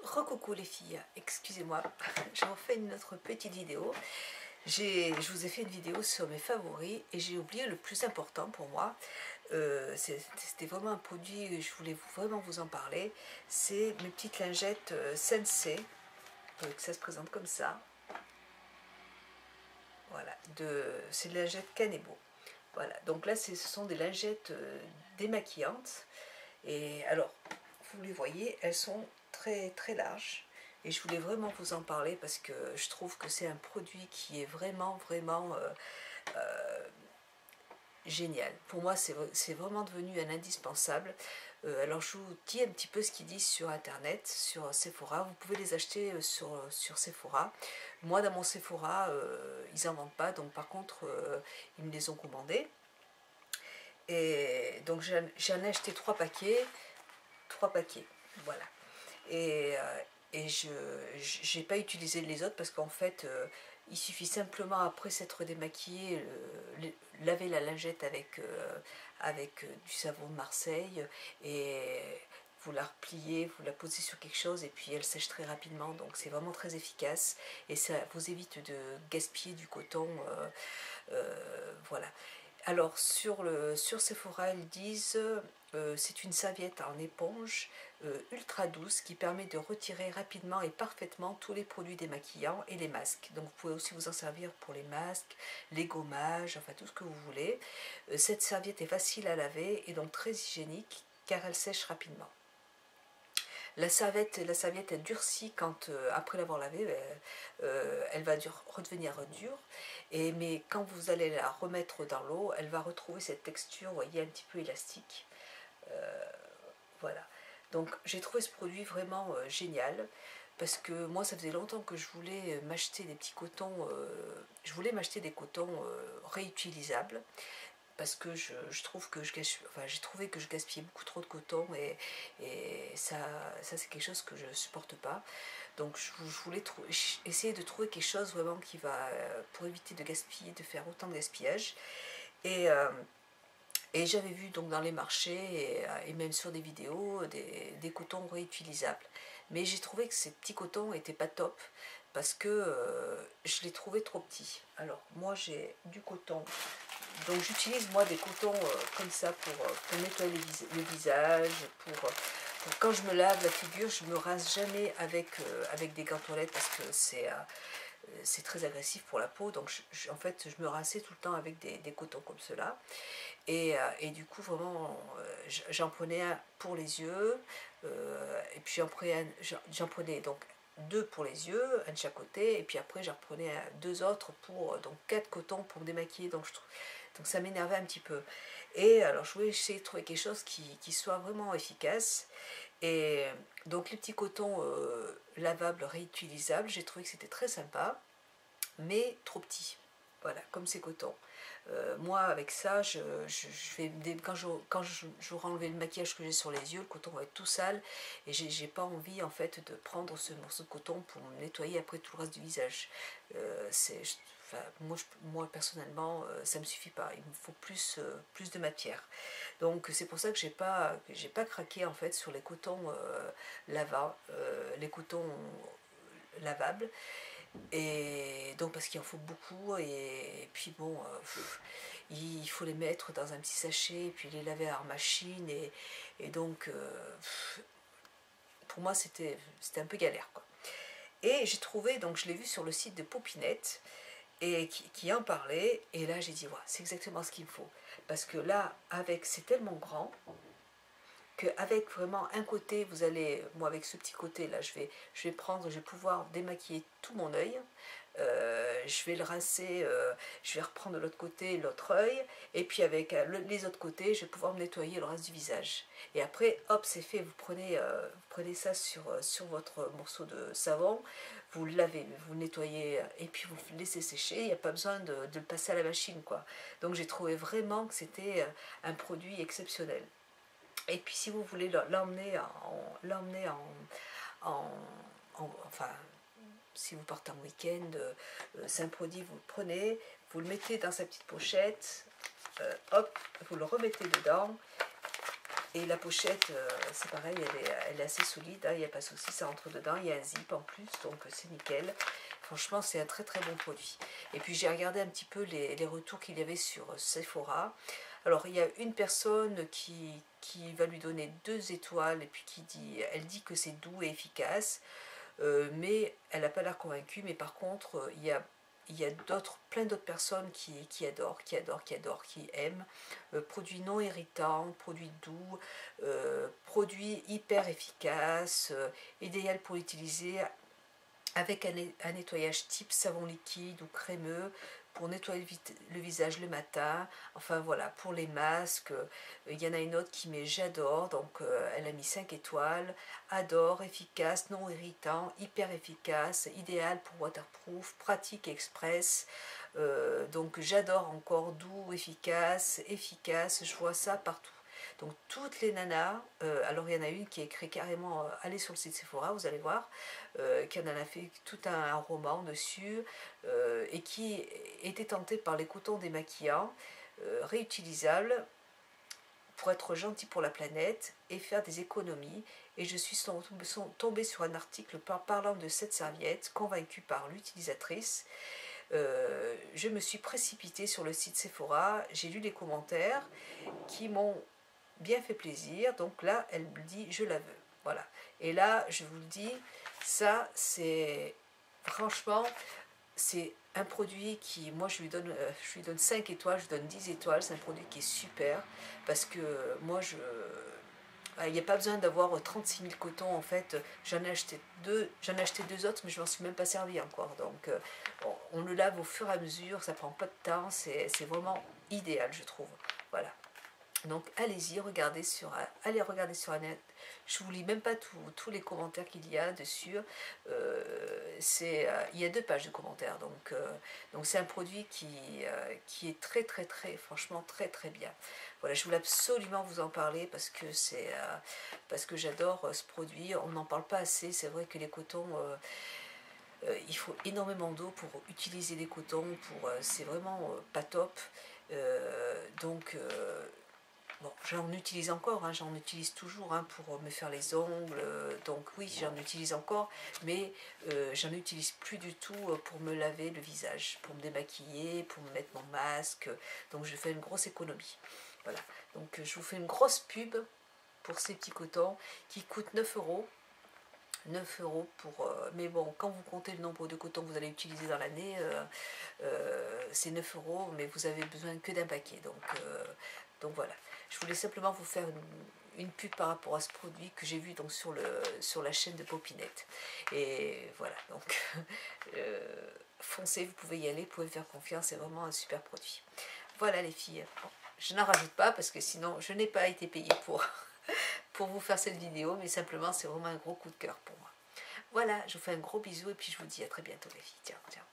Recoucou les filles, excusez-moi, je refais une autre petite vidéo. Je vous ai fait une vidéo sur mes favoris et j'ai oublié le plus important pour moi. C'était vraiment un produit, je voulais vraiment vous en parler. C'est mes petites lingettes Sensei, donc ça se présente comme ça. Voilà, c'est des lingettes Kanebo. Voilà, donc là ce sont des lingettes démaquillantes. Et alors, vous les voyez, elles sont très très larges. Et je voulais vraiment vous en parler parce que je trouve que c'est un produit qui est vraiment génial. Pour moi, c'est vraiment devenu un indispensable. Alors, je vous dis un petit peu ce qu'ils disent sur Internet, sur Sephora. Vous pouvez les acheter sur Sephora. Moi, dans mon Sephora, ils n'en vendent pas. Donc, par contre, ils me les ont commandés. Et donc, j'en ai acheté 3 paquets. 3 paquets, voilà. Et je n'ai pas utilisé les autres parce qu'en fait, il suffit simplement, après s'être démaquillé, laver la lingette avec du savon de Marseille et vous la repliez, vous la posez sur quelque chose et puis elle sèche très rapidement, donc c'est vraiment très efficace et ça vous évite de gaspiller du coton, voilà. Alors sur Sephora, ils disent c'est une serviette en éponge ultra douce qui permet de retirer rapidement et parfaitement tous les produits démaquillants et les masques. Donc vous pouvez aussi vous en servir pour les masques, les gommages, enfin tout ce que vous voulez. Cette serviette est facile à laver et donc très hygiénique car elle sèche rapidement. La serviette elle durcit quand, après l'avoir lavée, elle va redevenir dure. Mais quand vous allez la remettre dans l'eau, elle va retrouver cette texture, vous voyez, un petit peu élastique. Voilà. Donc j'ai trouvé ce produit vraiment génial. Parce que moi, ça faisait longtemps que je voulais m'acheter des petits cotons. Je voulais m'acheter des cotons réutilisables. Parce que je trouve que j'ai trouvé que je gaspillais beaucoup trop de coton et ça c'est quelque chose que je ne supporte pas. Donc je voulais essayer de trouver quelque chose vraiment qui va, pour éviter de gaspiller, de faire autant de gaspillage. Et j'avais vu donc dans les marchés et même sur des vidéos des cotons réutilisables. Mais j'ai trouvé que ces petits cotons n'étaient pas top parce que je les trouvais trop petits. Alors moi j'ai du coton. Donc j'utilise moi des cotons comme ça pour nettoyer le visage, pour quand je me lave la figure, je ne me rase jamais avec des gants toilettes parce que c'est très agressif pour la peau. Donc en fait je me rinçais tout le temps avec des cotons comme cela. Et du coup vraiment j'en prenais un pour les yeux et puis j'en prenais donc 2 pour les yeux, un de chaque côté, et puis après j'en reprenais 2 autres pour donc 4 cotons pour me démaquiller. Donc ça m'énervait un petit peu. Et alors je voulais essayer de trouver quelque chose qui soit vraiment efficace. Et donc les petits cotons lavables, réutilisables, j'ai trouvé que c'était très sympa, mais trop petits. Voilà, comme ces cotons. Moi, avec ça, quand j'aurai enlevé le maquillage que j'ai sur les yeux, le coton va être tout sale et j'ai pas envie en fait de prendre ce morceau de coton pour me nettoyer après tout le reste du visage. Moi personnellement, ça me suffit pas. Il me faut plus de matière. Donc c'est pour ça que j'ai pas craqué en fait sur les cotons les cotons lavables. Et donc parce qu'il en faut beaucoup et puis bon il faut les mettre dans un petit sachet et puis les laver à la machine et donc pour moi c'était un peu galère quoi. Et j'ai trouvé, donc je l'ai vu sur le site de Popinette et qui en parlait et là j'ai dit ouais, c'est exactement ce qu'il me faut parce que là c'est tellement grand qu'avec vraiment un côté, vous allez, moi avec ce petit côté là, je vais pouvoir démaquiller tout mon œil, je vais le rincer, je vais reprendre de l'autre côté l'autre œil, et puis avec les autres côtés, je vais pouvoir me nettoyer le reste du visage. Et après, hop, c'est fait, vous prenez ça sur votre morceau de savon, vous le lavez, vous le nettoyez, et puis vous le laissez sécher, il n'y a pas besoin de le passer à la machine, quoi. Donc j'ai trouvé vraiment que c'était un produit exceptionnel. Et puis si vous voulez l'emmener enfin, si vous partez en week-end, c'est un produit, vous le prenez, vous le mettez dans sa petite pochette, hop, vous le remettez dedans, Et la pochette, c'est pareil, elle est assez solide, hein, il n'y a pas de souci, ça rentre dedans, il y a un zip en plus, donc c'est nickel. Franchement, c'est un très très bon produit. Et puis j'ai regardé un petit peu les retours qu'il y avait sur Sephora. Alors il y a une personne qui va lui donner 2 étoiles et puis elle dit que c'est doux et efficace, mais elle n'a pas l'air convaincue. Mais par contre, il y a plein d'autres personnes qui adorent, qui aiment. Produits non irritants, produits doux, produits hyper efficaces, idéal pour utiliser avec un nettoyage type savon liquide ou crémeux pour nettoyer le visage le matin. Enfin voilà, pour les masques, il y en a une autre qui met j'adore, donc elle a mis 5 étoiles. Adore, efficace, non irritant, hyper efficace, idéal pour waterproof, pratique express. Donc j'adore encore, doux, efficace, je vois ça partout. Donc toutes les nanas, alors il y en a une qui a écrit carrément, allez sur le site Sephora, vous allez voir, qui en a fait tout un roman dessus, et qui était tentée par les cotons démaquillants, réutilisables, pour être gentil pour la planète et faire des économies. Et je suis tombée sur un article parlant de cette serviette, convaincue par l'utilisatrice. Je me suis précipitée sur le site Sephora, j'ai lu les commentaires qui m'ont bien fait plaisir. Donc là, elle me dit je la veux. Voilà. Et là, je vous le dis, ça c'est franchement, c'est un produit qui, moi je lui donne 5 étoiles, je lui donne 10 étoiles. C'est un produit qui est super parce que moi il n'y a pas besoin d'avoir 36 000 cotons en fait. J'en ai acheté 2 autres, mais je m'en suis même pas servi encore. Donc on le lave au fur et à mesure, ça prend pas de temps, c'est vraiment idéal, je trouve. Voilà. Donc allez-y, allez regarder sur la net. Je vous lis même pas tous les commentaires qu'il y a dessus. Il y a 2 pages de commentaires. Donc c'est un produit qui est très très très, franchement très très bien. Voilà, je voulais absolument vous en parler parce que j'adore ce produit. On n'en parle pas assez. C'est vrai que les cotons, il faut énormément d'eau pour utiliser les cotons. C'est vraiment pas top. Donc bon, j'en utilise encore, hein, j'en utilise toujours, hein, pour me faire les ongles, donc oui, j'en utilise encore, mais j'en utilise plus du tout pour me laver le visage, pour me démaquiller, pour me mettre mon masque, donc je fais une grosse économie. Voilà, donc je vous fais une grosse pub pour ces petits cotons qui coûtent 9 euros. 9 euros pour... mais bon, quand vous comptez le nombre de cotons que vous allez utiliser dans l'année, c'est 9 euros, mais vous avez besoin que d'un paquet. Donc voilà. Je voulais simplement vous faire une pub par rapport à ce produit que j'ai vu donc sur la chaîne de Popinette. Et voilà, donc foncez, vous pouvez y aller, vous pouvez faire confiance, c'est vraiment un super produit. Voilà les filles. Bon, je n'en rajoute pas parce que sinon je n'ai pas été payée pour vous faire cette vidéo, mais simplement c'est vraiment un gros coup de cœur pour moi. Voilà, je vous fais un gros bisou et puis je vous dis à très bientôt les filles. Ciao, ciao.